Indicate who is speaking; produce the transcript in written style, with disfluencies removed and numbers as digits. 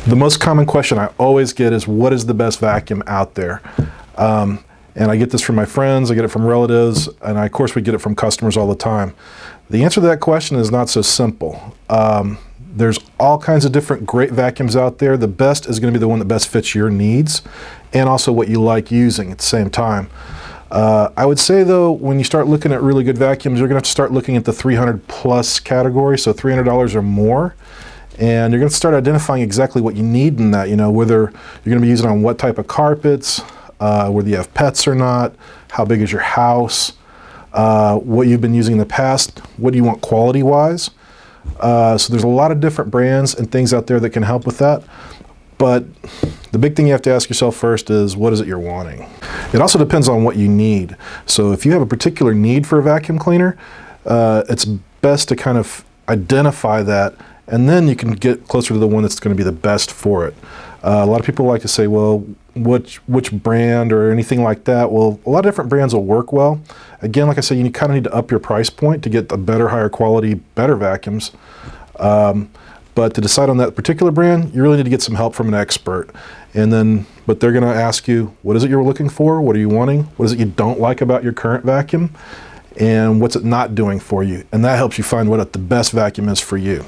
Speaker 1: The most common question I always get is, what is the best vacuum out there? And I get this from my friends, I get it from relatives, and of course we get it from customers all the time. The answer to that question is not so simple. There's all kinds of different great vacuums out there. The best is going to be the one that best fits your needs and also what you like using at the same time. I would say though, when you start looking at really good vacuums, you're going to have to start looking at the 300 plus category, so $300 or more. And you're going to start identifying exactly what you need in that, whether you're going to be using on what type of carpets, whether you have pets or not, how big is your house, what you've been using in the past, what do you want quality-wise. So there's a lot of different brands and things out there that can help with that. But the big thing you have to ask yourself first is, what is it you're wanting? It also depends on what you need. So if you have a particular need for a vacuum cleaner, it's best to kind of identify that, and then you can get closer to the one that's going to be the best for it. A lot of people like to say, well, which brand or anything like that. Well, a lot of different brands will work well. Again, like I said, you kind of need to up your price point to get the better, higher quality, better vacuums. But to decide on that particular brand, you really need to get some help from an expert. But they're going to ask you, what is it you're looking for? What are you wanting? What is it you don't like about your current vacuum? And what's it not doing for you? And that helps you find what the best vacuum is for you.